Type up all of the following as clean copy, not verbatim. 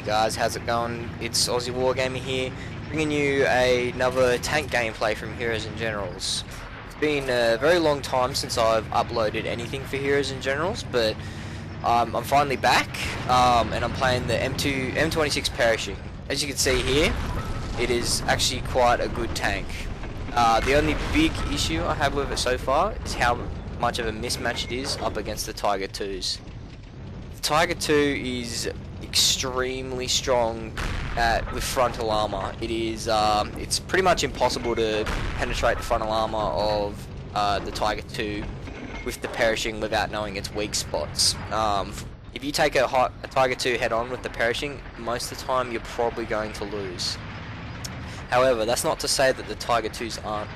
guys, how's it going? It's Aussie Wargaming here, bringing you another tank gameplay from Heroes and Generals. It's been a very long time since I've uploaded anything for Heroes and Generals, but I'm finally back, and I'm playing the M26 Pershing. As you can see here, it is actually quite a good tank. The only big issue I have with it so far is how much of a mismatch it is up against the Tiger 2s. The Tiger 2 is extremely strong with frontal armor. It's pretty much impossible to penetrate the frontal armor of the Tiger 2 with the Pershing without knowing its weak spots. If you take a Tiger 2 head on with the Pershing, most of the time you're probably going to lose. However, that's not to say that the Tiger 2s aren't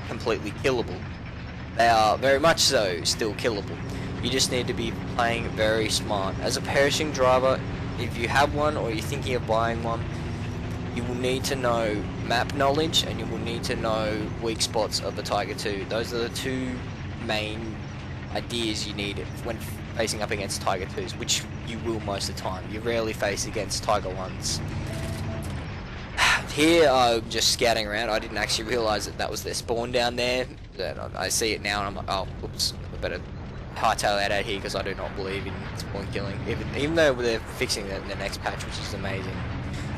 completely killable. They are very much so still killable. You just need to be playing very smart. As a Pershing driver, if you have one or you're thinking of buying one, you will need to know map knowledge and you will need to know weak spots of the Tiger 2. Those are the two main ideas you need when facing up against Tiger 2s, which you will most of the time. You rarely face against Tiger 1s. Here, I'm just scouting around. I didn't actually realise that was their spawn down there. I see it now and I'm like, oh, oops, I better hightail that out here because I do not believe in spawn killing. Even though they're fixing it in the next patch, which is amazing.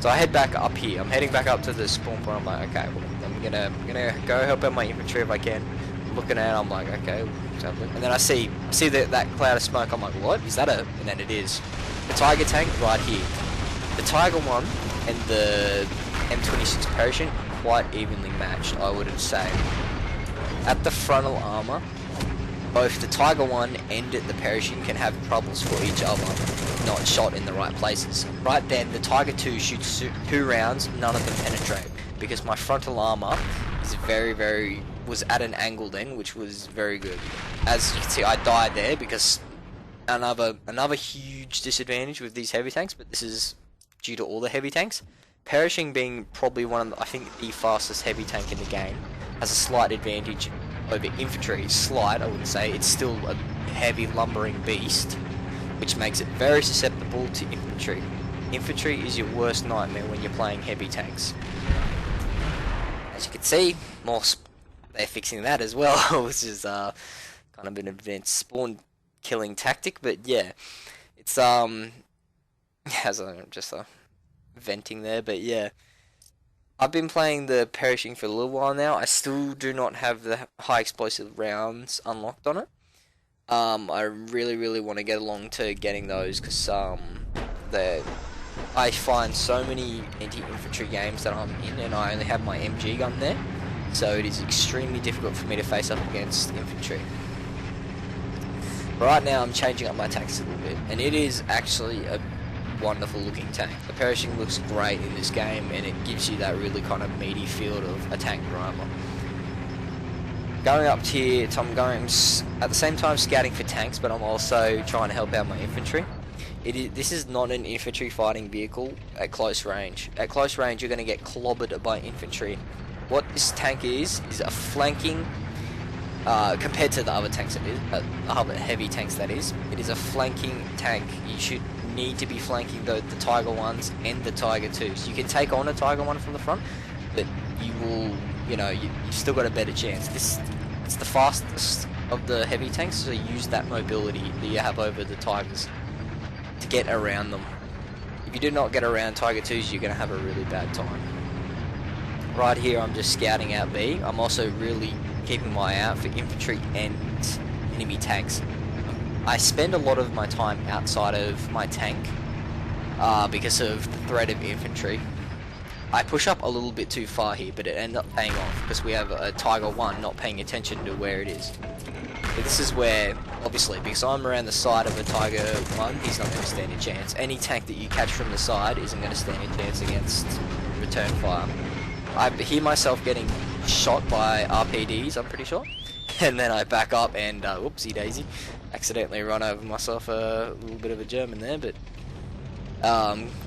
So I head back up here. I'm heading back up to the spawn point. I'm like, okay, well, I'm gonna go help out my infantry if I can. I'm looking at it, I'm like, okay, and then I see that cloud of smoke. I'm like, what? Is that and then it is. The Tiger tank right here. The Tiger 1 and the M26 Pershing quite evenly matched, I would say. At the frontal armor, both the Tiger 1 and the Pershing can have troubles for each other, not shot in the right places. Right then, the Tiger 2 shoots 2 rounds, none of them penetrate, because my frontal armor is was at an angle then, which was very good. As you can see, I died there because another huge disadvantage with these heavy tanks, but this is due to all the heavy tanks. Pershing being probably I think the fastest heavy tank in the game, has a slight advantage over infantry. Slight, I wouldn't say. It's still a heavy lumbering beast, which makes it very susceptible to infantry. Infantry is your worst nightmare when you're playing heavy tanks. As you can see, they're fixing that as well, which is kind of an advanced spawn killing tactic. But yeah, it's just venting there, but yeah, I've been playing the Pershing for a little while now. I still do not have the high explosive rounds unlocked on it. I really want to get along to getting those because I find so many anti-infantry games that I'm in and I only have my MG gun there, so it is extremely difficult for me to face up against infantry. Right now I'm changing up my tanks a little bit, and it is actually a wonderful looking tank. The Pershing looks great in this game and it gives you that really kind of meaty feel of a tank driver. Going up here, I'm going at the same time scouting for tanks, but I'm also trying to help out my infantry. This is not an infantry fighting vehicle at close range. At close range you're going to get clobbered by infantry. What this tank is a flanking, compared to the other tanks other heavy tanks that is, it is a flanking tank. You should need to be flanking the Tiger 1s and the Tiger 2s. You can take on a Tiger 1 from the front, but you will, you've still got a better chance. It's the fastest of the heavy tanks, so use that mobility that you have over the Tigers to get around them. If you do not get around Tiger 2s, you're going to have a really bad time. Right here, I'm just scouting out B. I'm also really keeping my eye out for infantry and enemy tanks. I spend a lot of my time outside of my tank because of the threat of infantry. I push up a little bit too far here, but it ended up paying off because we have a Tiger 1 not paying attention to where it is. But this is where, obviously, because I'm around the side of a Tiger 1, he's not going to stand a chance. Any tank that you catch from the side isn't going to stand a chance against return fire. I hear myself getting shot by RPDs, I'm pretty sure. And then I back up and, whoopsie daisy, accidentally run over myself a little bit of a German there, but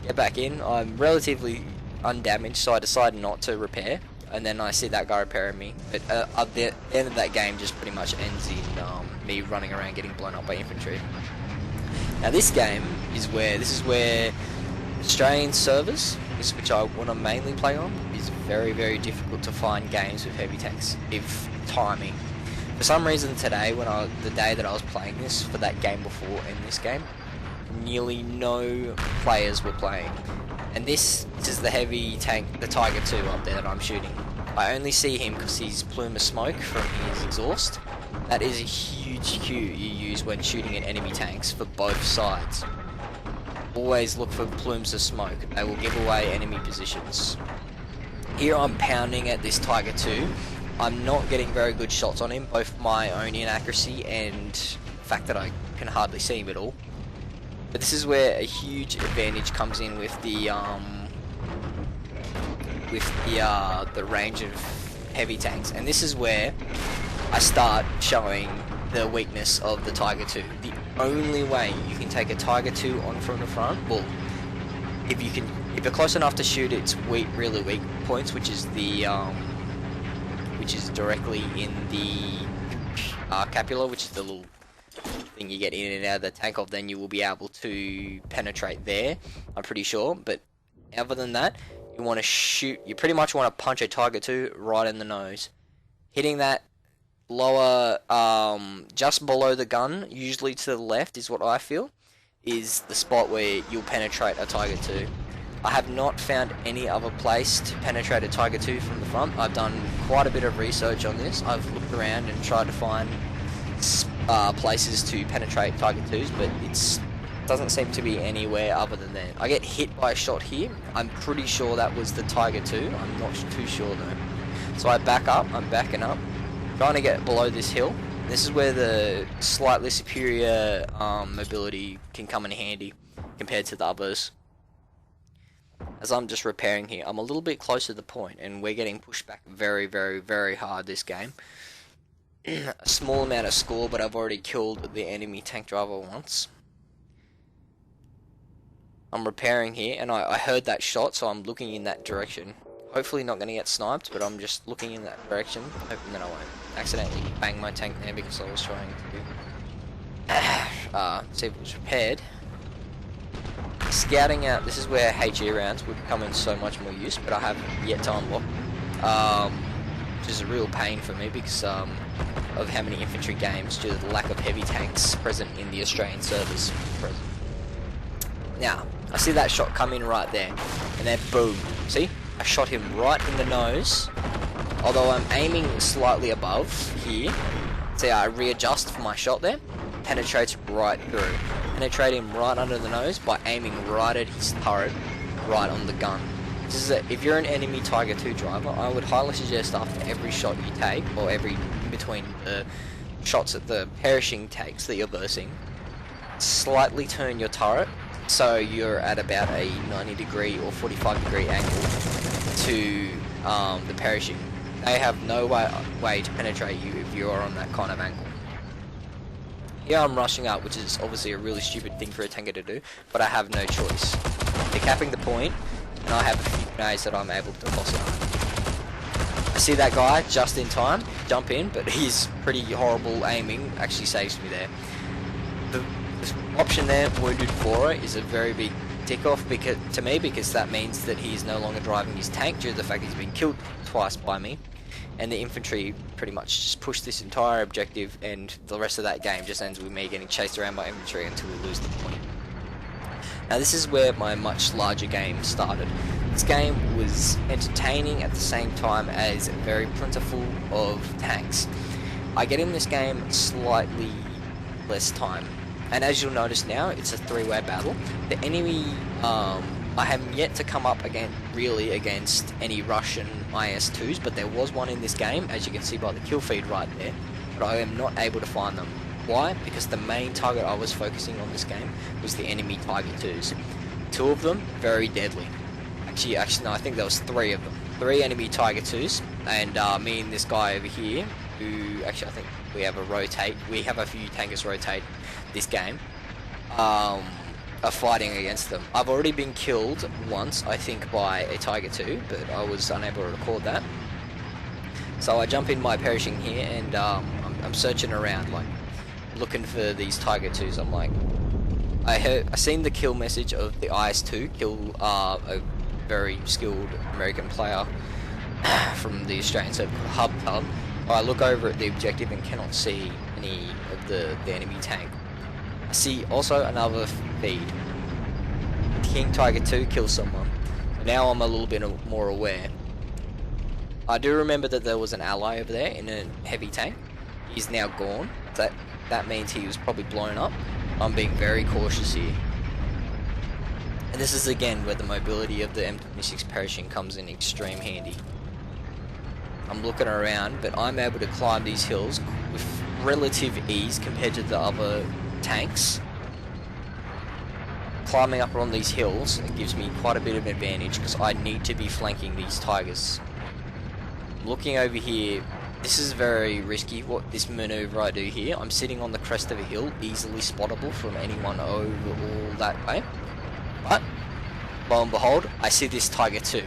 get back in. I'm relatively undamaged, so I decide not to repair, and then I see that guy repairing me. But at the end of that game just pretty much ends in me running around getting blown up by infantry. Now this game is where Australian servers, which I want to mainly play on, is very, very difficult to find games with heavy tanks, if timing. For some reason today, the day that I was playing this, for that game before in this game, nearly no players were playing. And this is the heavy tank, the Tiger 2 up there that I'm shooting. I only see him because he's plume of smoke from his exhaust. That is a huge cue you use when shooting at enemy tanks for both sides. Always look for plumes of smoke. They will give away enemy positions. Here I'm pounding at this Tiger 2. I'm not getting very good shots on him, both my own inaccuracy and the fact that I can hardly see him at all. But this is where a huge advantage comes in with the range of heavy tanks, and this is where I start showing the weakness of the Tiger 2. The only way you can take a Tiger 2 on from the front, well, if you're close enough to shoot its really weak points, which is directly in the capula, which is the little thing you get in and out of the tank of, then you will be able to penetrate there, I'm pretty sure. But other than that, you want to shoot, you pretty much want to punch a Tiger 2 right in the nose. Hitting that lower, just below the gun, usually to the left is what I feel, is the spot where you'll penetrate a Tiger 2. I have not found any other place to penetrate a Tiger 2 from the front. I've done quite a bit of research on this. I've looked around and tried to find places to penetrate Tiger 2s, but it doesn't seem to be anywhere other than there. I get hit by a shot here. I'm pretty sure that was the Tiger 2. I'm not too sure though. So I back up. I'm backing up, trying to get below this hill. This is where the slightly superior mobility can come in handy compared to the others. As I'm just repairing here, I'm a little bit closer to the point, and we're getting pushed back very, very, very hard this game. A small amount of score, but I've already killed the enemy tank driver once. I'm repairing here, and I heard that shot, so I'm looking in that direction. Hopefully not going to get sniped, but I'm just looking in that direction, hoping that I won't accidentally bang my tank there because I was trying to see if it was repaired. Scouting out, this is where HE rounds would come in so much more use, but I have yet to unlock, which is a real pain for me because of how many infantry games due to the lack of heavy tanks present in the Australian servers. Now, I see that shot come in right there, and then boom, see? I shot him right in the nose, although I'm aiming slightly above here. See, I readjust for my shot there, penetrates right through. Penetrate him right under the nose by aiming right at his turret, right on the gun. This is if you're an enemy Tiger 2 driver, I would highly suggest after every shot you take, or every between the shots that the Pershing takes that you're versing, slightly turn your turret so you're at about a 90 degree or 45 degree angle to the Pershing. They have no way to penetrate you if you are on that kind of angle. Here I'm rushing up, which is obviously a really stupid thing for a tanker to do, but I have no choice. They're capping the point, and I have a few grenades that I'm able to toss out. I see that guy just in time, jump in, but his pretty horrible aiming actually saves me there. The option there, wounded Flora, is a very big tick-off to me, because that means that he's no longer driving his tank due to the fact he's been killed twice by me. And the infantry pretty much just push this entire objective, and the rest of that game just ends with me getting chased around by infantry until we lose the point. Now this is where my much larger game started. This game was entertaining at the same time as very plentiful of tanks. I get in this game slightly less time, and as you'll notice now, it's a three-way battle. The enemy, I have yet to come up again really against any Russian IS-2s, but there was one in this game, as you can see by the kill feed right there, but I am not able to find them. Why? Because the main target I was focusing on this game was the enemy Tiger 2s. Two of them, very deadly. Actually no, I think there was three of them. Three enemy Tiger 2s, and me and this guy over here, who actually I think we have a few tankers rotate this game, are fighting against them. I've already been killed once, I think, by a Tiger 2, but I was unable to record that. So I jump in my Pershing here, and I'm searching around, like, looking for these Tiger 2s. I'm like, I seen the kill message of the IS-2 kill a very skilled American player from the Australian server called Hub. I look over at the objective and cannot see any of the enemy tank. I see also another feed. King Tiger 2 kills someone. Now I'm a little bit more aware. I do remember that there was an ally over there in a heavy tank. He's now gone. That means he was probably blown up. I'm being very cautious here. And this is again where the mobility of the M26 Pershing comes in extreme handy. I'm looking around, but I'm able to climb these hills with relative ease compared to the other tanks. Climbing up on these hills, it gives me quite a bit of advantage because I need to be flanking these Tigers. Looking over here, this is very risky, what this maneuver I do here. I'm sitting on the crest of a hill, easily spottable from anyone over all that way. But, lo and behold, I see this Tiger 2.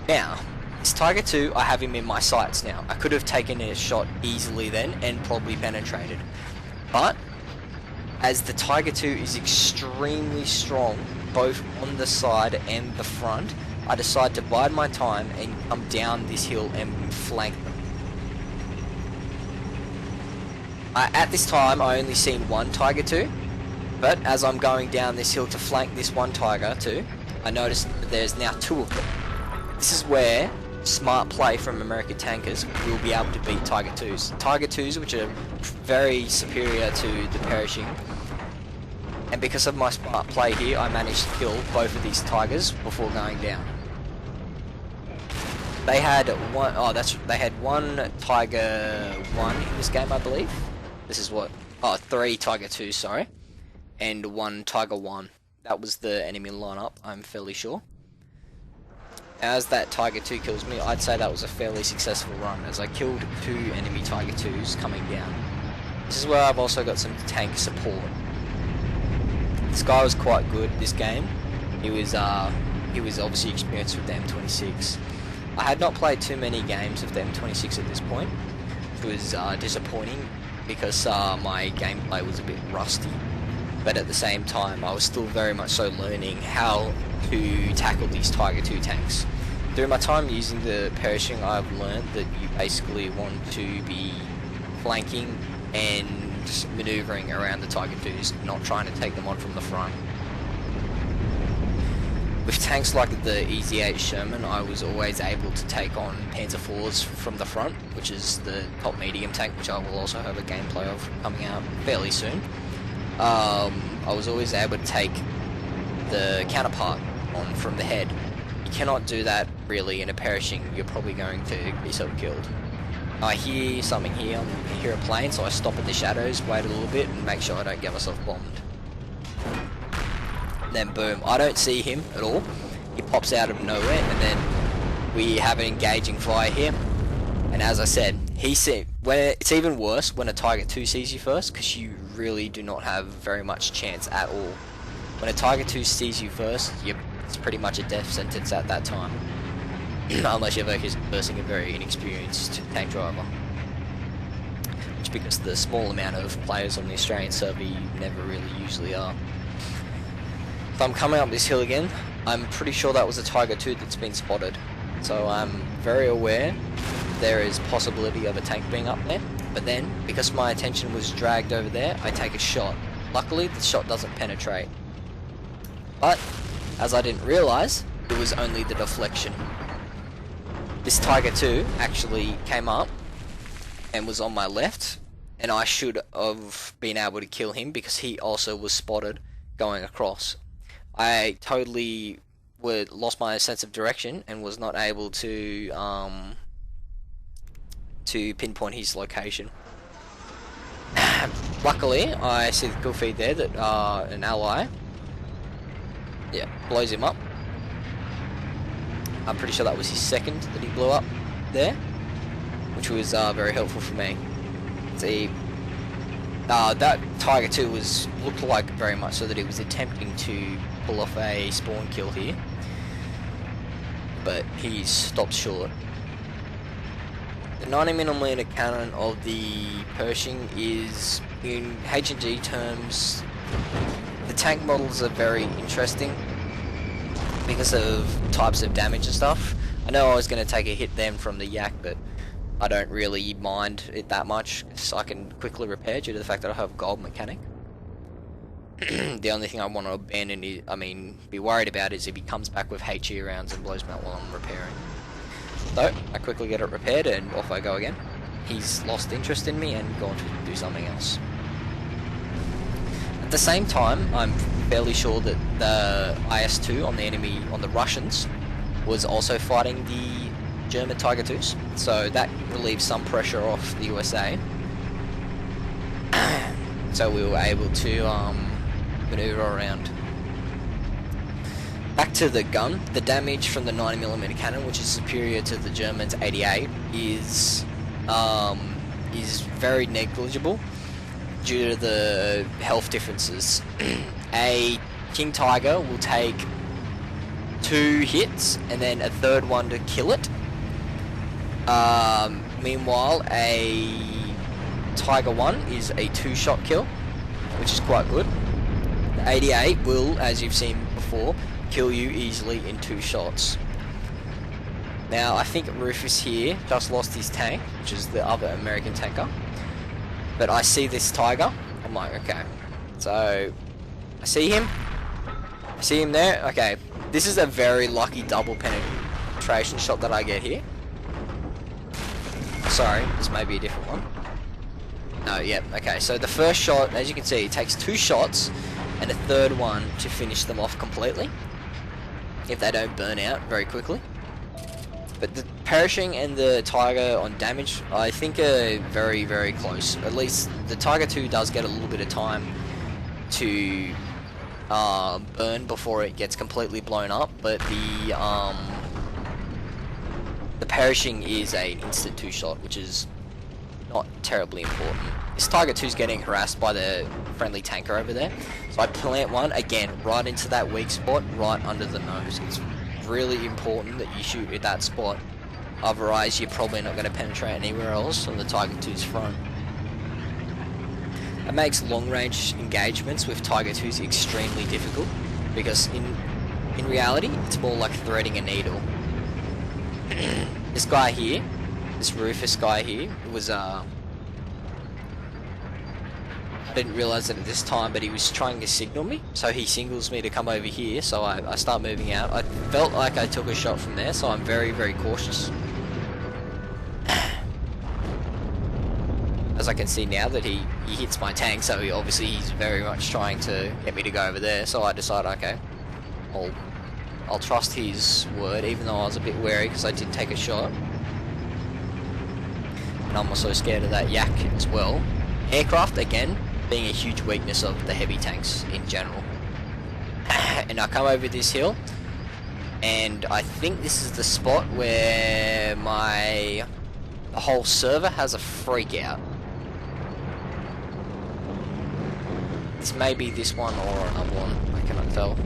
Now, this Tiger 2, I have him in my sights now. I could have taken a shot easily then and probably penetrated. But, as the Tiger 2 is extremely strong, both on the side and the front, I decide to bide my time and come down this hill and flank them. At this time, I only seen one Tiger 2, but as I'm going down this hill to flank this one Tiger 2, I noticed that there's now two of them. This is where smart play from American tankers will be able to beat Tiger 2s. Tiger 2s, which are very superior to the Pershing, and because of my smart play here, I managed to kill both of these Tigers before going down. They had one. They had one Tiger 1 in this game, I believe. This is what. 3 Tiger 2s, sorry, and 1 Tiger 1. That was the enemy lineup, I'm fairly sure. As that Tiger 2 kills me, I'd say that was a fairly successful run, as I killed 2 enemy Tiger 2s coming down. This is where I've also got some tank support. This guy was quite good this game. He was obviously experienced with the M26. I had not played too many games of the M26 at this point, which was disappointing because my gameplay was a bit rusty. But at the same time, I was still very much so learning how to tackle these Tiger 2 tanks. Through my time using the Pershing, I've learned that you basically want to be flanking and maneuvering around the Tiger 2s, not trying to take them on from the front. With tanks like the EZ8 Sherman, I was always able to take on Panzer IVs from the front, which is the top medium tank, which I will also have a gameplay of coming out fairly soon. I was always able to take the counterpart on from the head. You cannot do that really in a Pershing, you're probably going to get yourself killed. I hear something here, I hear a plane, so I stop in the shadows, wait a little bit and make sure I don't get myself bombed. Then boom, I don't see him at all. He pops out of nowhere and then we have an engaging fire here. And as I said, it's even worse when a Tiger 2 sees you first, because you really do not have very much chance at all. When a Tiger 2 sees you first, it's pretty much a death sentence at that time. Unless you're versing a very inexperienced tank driver. Which, because of the small amount of players on the Australian server, you never really usually are. So I'm coming up this hill again. I'm pretty sure that was a Tiger 2 that's been spotted. So I'm very aware there is possibility of a tank being up there. But then, because my attention was dragged over there, I take a shot. Luckily, the shot doesn't penetrate. But, as I didn't realise, it was only the deflection. This Tiger 2 actually came up and was on my left, and I should have been able to kill him because he also was spotted going across. I totally lost my sense of direction and was not able to pinpoint his location. Luckily, I see the kill feed there that an ally, blows him up. I'm pretty sure that was his second that he blew up there, which was very helpful for me. See, that Tiger 2 looked like very much so that he was attempting to pull off a spawn kill here, but he stopped short. The 90mm cannon of the Pershing is, in H&G terms, The tank models are very interesting because of types of damage and stuff. I know I was going to take a hit then from the yak, but I don't really mind it that much, so I can quickly repair due to the fact that I have gold mechanic. The only thing I want to abandon is, be worried about is if he comes back with HE rounds and blows me out while I'm repairing. So, I quickly get it repaired and off I go again. He's lost interest in me and gone to do something else. At the same time, I'm fairly sure that the IS-2 on the enemy, on the Russians, was also fighting the German Tiger IIs, so that relieves some pressure off the USA. So we were able to maneuver around. Back to the gun, the damage from the 90mm cannon, which is superior to the Germans' 88, is very negligible due to the health differences. A King Tiger will take 2 hits and then a third one to kill it. Meanwhile, a Tiger 1 is a 2-shot kill, which is quite good. The 88 will, as you've seen before, kill you easily in 2 shots. Now, I think Rufus here just lost his tank, which is the other American tanker. But I see this Tiger, I'm like, okay. So, I see him there, okay. This is a very lucky double penetration shot that I get here. Sorry, this may be a different one. No, yeah, okay, so the first shot, as you can see, it takes 2 shots and a third one to finish them off completely, if they don't burn out very quickly. But the Pershing and the Tiger on damage, I think are very, very close. At least the Tiger 2 does get a little bit of time to burn before it gets completely blown up, but the Pershing is an instant 2-shot, which is not terribly important. This Tiger 2 is getting harassed by the friendly tanker over there, so I plant one, again, right into that weak spot, right under the nose. It's really important that you shoot at that spot, otherwise you're probably not going to penetrate anywhere else on the Tiger 2's front. It makes long-range engagements with Tiger 2s extremely difficult, because in reality, it's more like threading a needle. This guy here, this Rufus guy here, was I didn't realise it at this time, but he was trying to signal me, so he signals me to come over here, so I start moving out. I felt like I took a shot from there, so I'm very, very cautious. As I can see now that he hits my tank, so he's very much trying to get me to go over there, so I decide, okay, I'll trust his word, even though I was a bit wary because I did take a shot. And I'm also scared of that yak as well. Aircraft, again, being a huge weakness of the heavy tanks in general. And I come over this hill, and I think this is the spot where the whole server has a freak out. This may be this one or another one, I cannot tell.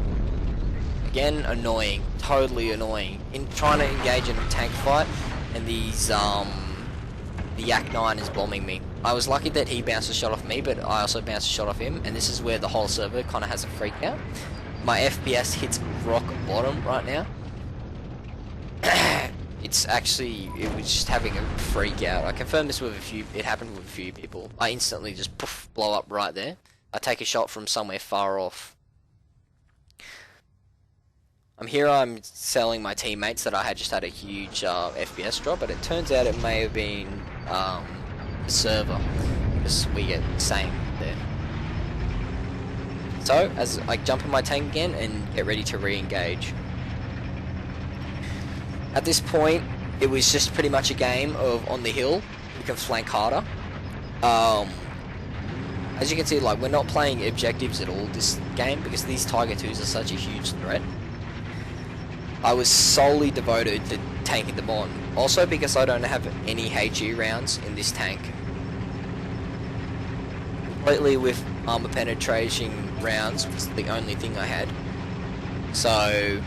Again, annoying, totally annoying. In trying to engage in a tank fight, and these the Yak 9 is bombing me. I was lucky that he bounced a shot off me, but I also bounced a shot off him, and this is where the whole server kind of has a freak out. My FPS hits rock bottom right now. It was just having a freak out. I confirmed this with it happened with a few people. I instantly just poof, blow up right there. I take a shot from somewhere far off. I'm telling my teammates that I had just had a huge FPS drop, but it turns out it may have been the server, because we get the same there. So, as I jump in my tank again and get ready to re-engage. At this point, it was just pretty much a game of on the hill, we can flank harder. As you can see, like, we're not playing objectives at all this game, because these Tiger 2s are such a huge threat. I was solely devoted to tanking them on. Also because I don't have any HE rounds in this tank. Completely with armor penetration rounds was the only thing I had. So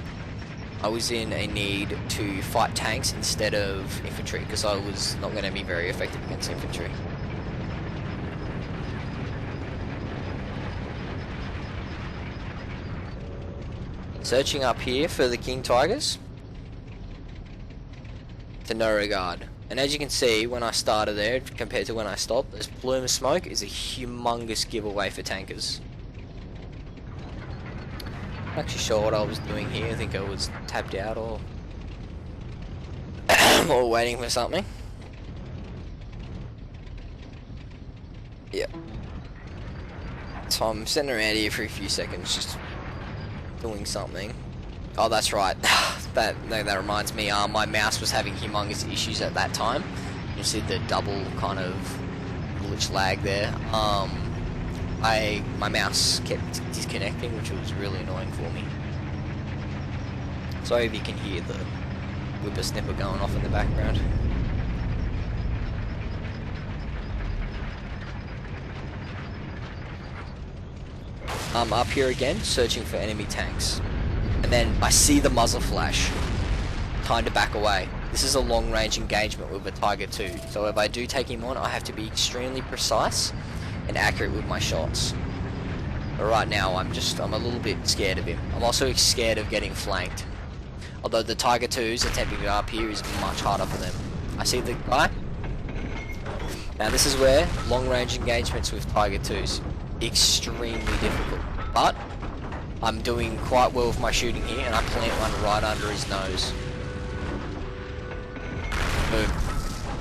I was in a need to fight tanks instead of infantry, because I was not going to be very effective against infantry. Searching up here for the King Tigers. To no regard. And as you can see, when I started there compared to when I stopped, this plume of smoke is a humongous giveaway for tankers. I'm not actually sure what I was doing here. I think I was tapped out or or waiting for something. Yep. So I'm sitting around here for a few seconds just doing something. Oh, that's right. that reminds me, my mouse was having humongous issues at that time. You see the double kind of glitch lag there. My mouse kept disconnecting, which was really annoying for me. Sorry if you can hear the whippersnapper going off in the background. I'm up here again, searching for enemy tanks. And then I see the muzzle flash. Time to back away. This is a long range engagement with a Tiger 2. So if I do take him on, I have to be extremely precise and accurate with my shots. But right now I'm a little bit scared of him. I'm also scared of getting flanked. Although the Tiger 2s attempting to go up here is much harder for them. I see the guy. Now this is where long range engagements with Tiger 2s extremely difficult. But I'm doing quite well with my shooting here, and I plant one right under his nose. Boom.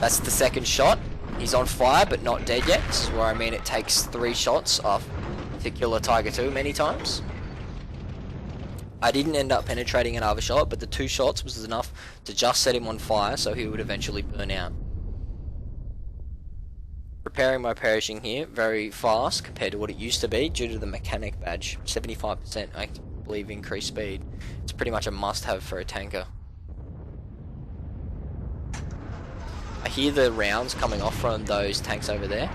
That's the second shot. He's on fire, but not dead yet. This is where I mean it takes 3 shots off to kill a Tiger 2 many times. I didn't end up penetrating another shot, but the 2 shots was enough to just set him on fire, so he would eventually burn out. Repairing my Pershing here very fast compared to what it used to be due to the mechanic badge. 75% I believe increased speed. It's pretty much a must have for a tanker. I hear the rounds coming off from those tanks over there,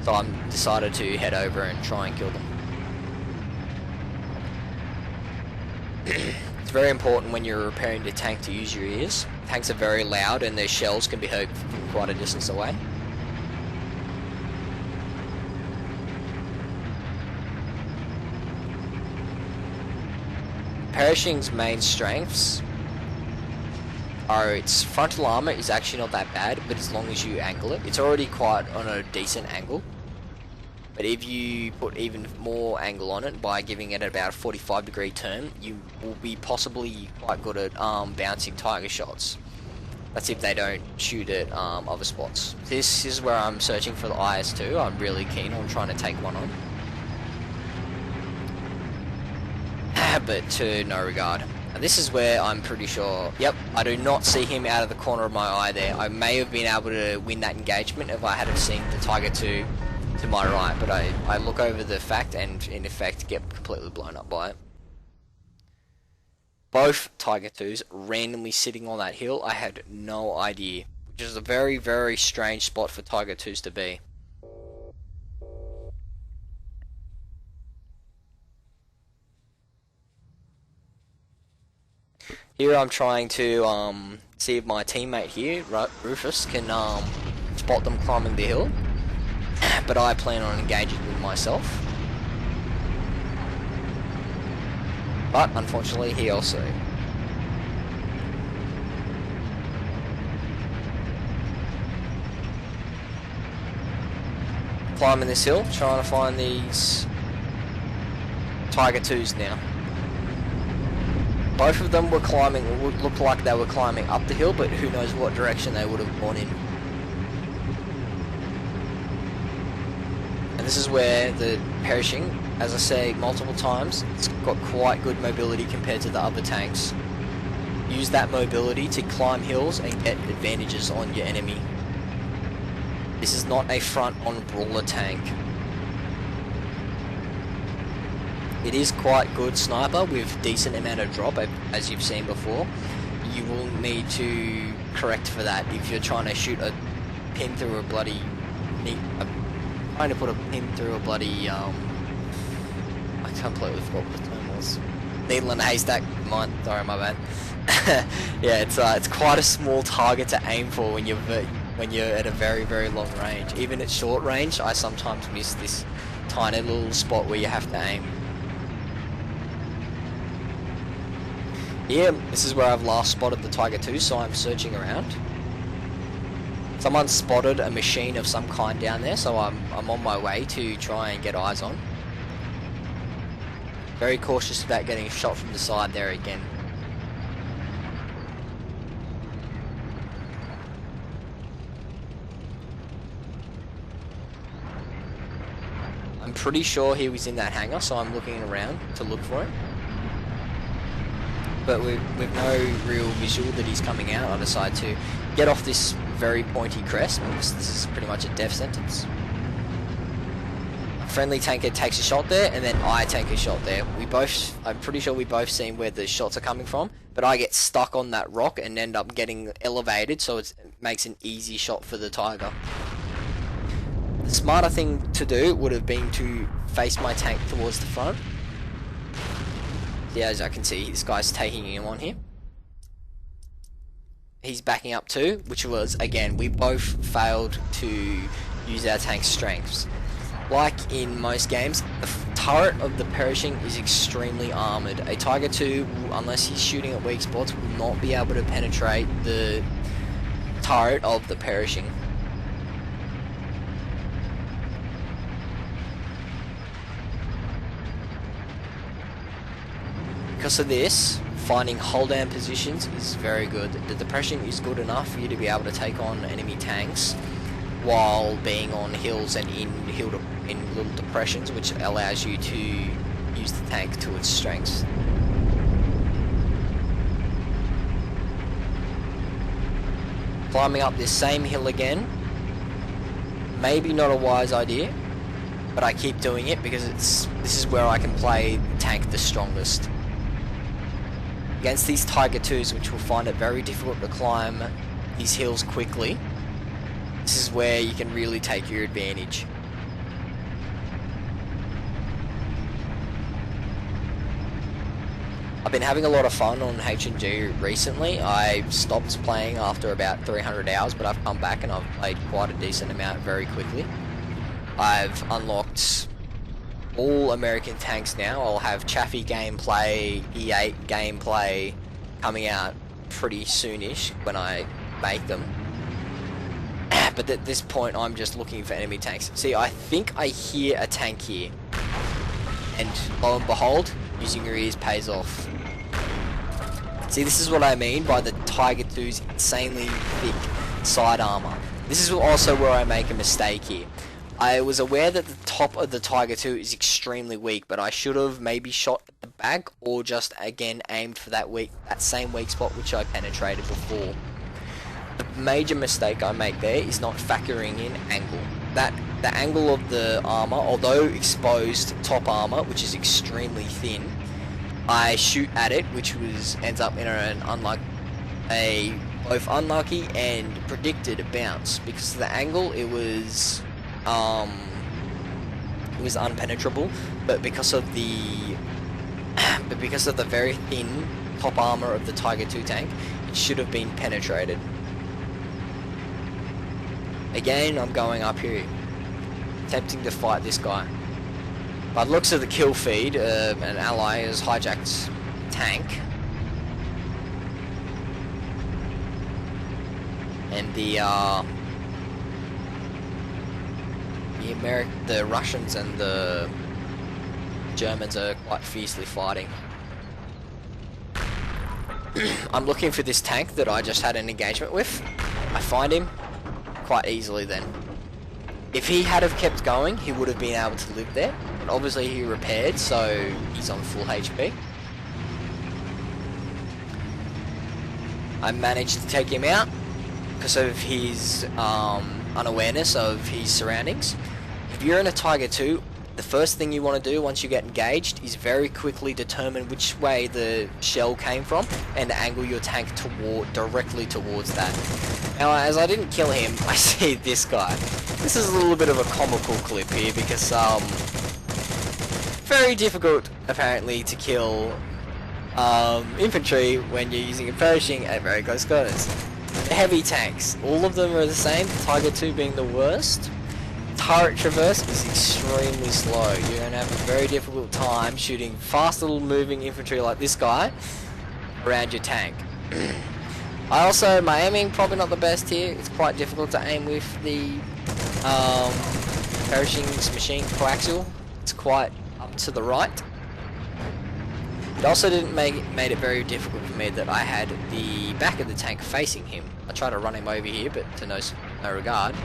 so I'm decided to head over and try and kill them. It's very important when you're repairing the tank to use your ears. Tanks are very loud and their shells can be heard from quite a distance away. Pershing's main strengths are its frontal armor is actually not that bad, but as long as you angle it, it's already quite on a decent angle. But if you put even more angle on it by giving it about a 45-degree turn, you will be possibly quite good at bouncing Tiger shots. That's if they don't shoot at other spots. This is where I'm searching for the IS-2. I'm really keen on trying to take one on. But to no regard. And this is where I'm pretty sure, yep, I do not see him out of the corner of my eye there. I may have been able to win that engagement if I hadn't seen the Tiger 2 to my right, but I look over the fact and in effect get completely blown up by it. Both Tiger 2s randomly sitting on that hill, I had no idea, which is a very, very strange spot for Tiger 2s to be. Here I'm trying to see if my teammate here, Rufus, can spot them climbing the hill, but I plan on engaging with myself. But unfortunately he also. Climbing this hill, trying to find these Tiger 2s now. Both of them were climbing, it would look like they were climbing up the hill, but who knows what direction they would have gone in. And this is where the Pershing, as I say multiple times, it's got quite good mobility compared to the other tanks. Use that mobility to climb hills and get advantages on your enemy. This is not a front-on brawler tank. It is quite good sniper with decent amount of drop, as you've seen before. You will need to correct for that if you're trying to shoot a pin through a bloody... trying to put a pin through a bloody... I completely forgot what the term was. Needle in a haystack. Sorry, my bad. Yeah, it's quite a small target to aim for when you're at a very, very long range. Even at short range, I sometimes miss this tiny little spot where you have to aim. Here, this is where I've last spotted the Tiger II, so I'm searching around. Someone spotted a machine of some kind down there, so I'm on my way to try and get eyes on. Very cautious about getting shot from the side there again. I'm pretty sure he was in that hangar, so I'm looking around to look for him. But with no real visual that he's coming out, I decide to get off this very pointy crest, because this is pretty much a death sentence. A friendly tanker takes a shot there, and then I take a shot there. I'm pretty sure we both seen where the shots are coming from, but I get stuck on that rock and end up getting elevated, so it makes an easy shot for the Tiger. The smarter thing to do would have been to face my tank towards the front. Yeah, as I can see, this guy's taking him on here. He's backing up too, which was, again, we both failed to use our tank's strengths. Like in most games, the turret of the Pershing is extremely armoured. A Tiger II, unless he's shooting at weak spots, will not be able to penetrate the turret of the Pershing. Because of this, finding hold down positions is very good. The depression is good enough for you to be able to take on enemy tanks while being on hills and in little depressions, which allows you to use the tank to its strengths. Climbing up this same hill again, maybe not a wise idea, but I keep doing it because this is where I can play the tank the strongest. Against these Tiger IIs, which will find it very difficult to climb these hills quickly, this is where you can really take your advantage. I've been having a lot of fun on H&G recently. I stopped playing after about 300 hours, but I've come back and I've played quite a decent amount very quickly. I've unlocked all American tanks now. I'll have Chaffee gameplay, E8 gameplay coming out pretty soonish when I make them. But at this point I'm just looking for enemy tanks. See, I think I hear a tank here. And lo and behold, using your ears pays off. See, this is what I mean by the Tiger II's insanely thick side armor. This is also where I make a mistake here. I was aware that the top of the Tiger II is extremely weak, but I should have maybe shot at the back or just again aimed for that same weak spot which I penetrated before. The major mistake I make there is not factoring in angle. The angle of the armor, although exposed top armor, which is extremely thin, I shoot at it, which ends up in a both unlucky and predicted bounce, because of the angle it was unpenetrable, but because of the very thin top armor of the Tiger II tank, it should have been penetrated. Again, I'm going up here, attempting to fight this guy. By the looks of the kill feed, an ally has hijacked tank, and the Russians and the Germans are quite fiercely fighting. I'm looking for this tank that I just had an engagement with. I find him quite easily then. If he had have kept going, he would have been able to live there, but obviously he repaired, so he's on full HP. I managed to take him out because of his unawareness of his surroundings. If you're in a Tiger II, the first thing you want to do once you get engaged is very quickly determine which way the shell came from and angle your tank directly towards that. Now, as I didn't kill him, I see this guy. This is a little bit of a comical clip here because very difficult apparently to kill infantry when you're using a Pershing at very close quarters. The heavy tanks, all of them are the same, Tiger II being the worst. Turret traverse is extremely slow. You're going to have a very difficult time shooting fast little moving infantry like this guy around your tank. My aiming probably not the best here. It's quite difficult to aim with the Pershing's machine coaxial. It's quite up to the right. It also didn't made it very difficult for me that I had the back of the tank facing him. I tried to run him over here, but to no regard.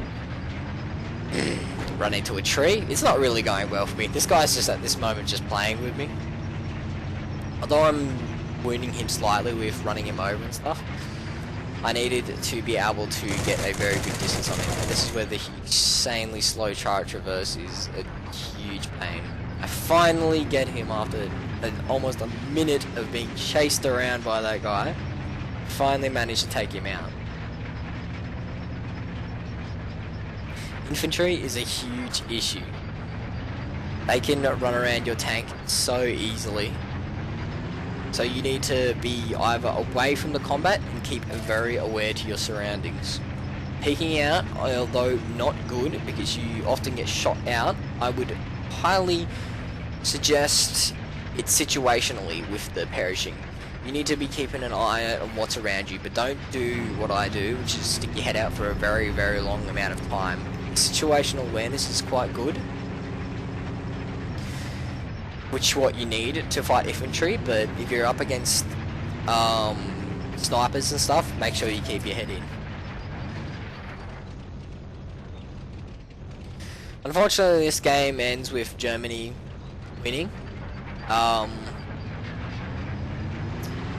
Run into a tree. It's not really going well for me. This guy's just at this moment just playing with me. Although I'm wounding him slightly with running him over and stuff, I needed to be able to get a very good distance on him. And this is where the insanely slow chart traverse is a huge pain. I finally get him after almost a minute of being chased around by that guy. Finally managed to take him out. Infantry is a huge issue. They can run around your tank so easily. So you need to be either away from the combat and keep very aware to your surroundings. Peeking out, although not good because you often get shot out, I would highly suggest it situationally with the Pershing. You need to be keeping an eye on what's around you, but don't do what I do, which is stick your head out for a very, very long amount of time. Situational awareness is quite good, which is what you need to fight infantry, but if you're up against snipers and stuff, make sure you keep your head in. Unfortunately, this game ends with Germany winning.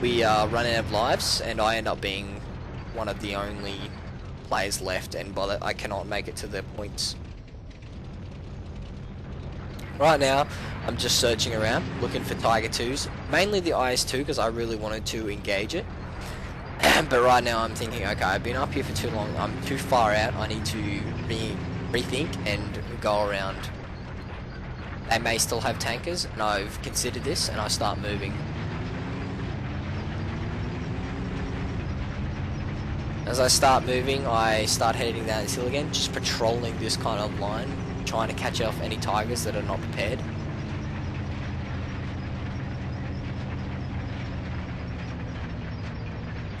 We run out of lives, and I end up being one of the only players left, and by that I cannot make it to the points. Right now, I'm just searching around, looking for Tiger 2s, mainly the IS-2 because I really wanted to engage it. But right now I'm thinking, okay, I've been up here for too long, I'm too far out, I need to rethink and go around. They may still have tankers, and I've considered this, and I start moving. As I start moving, I start heading down this hill again, just patrolling this kind of line, trying to catch off any tigers that are not prepared.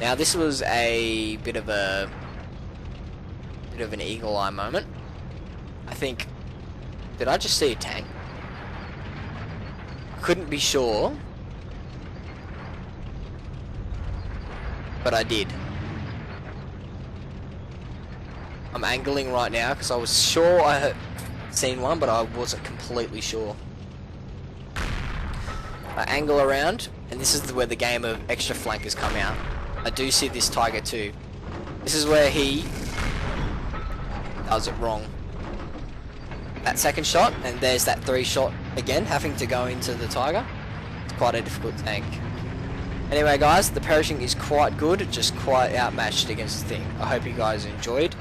Now this was a bit of an eagle eye moment. I think, did I just see a tank? Couldn't be sure, but I did. I'm angling right now because I was sure I had seen one, but I wasn't completely sure. I angle around, and this is where the game of extra flankers come out. I do see this Tiger 2. This is where he does it wrong. That second shot, and there's that 3 shot again, having to go into the Tiger. It's quite a difficult tank. Anyway guys, the Pershing is quite good, just quite outmatched against the thing. I hope you guys enjoyed.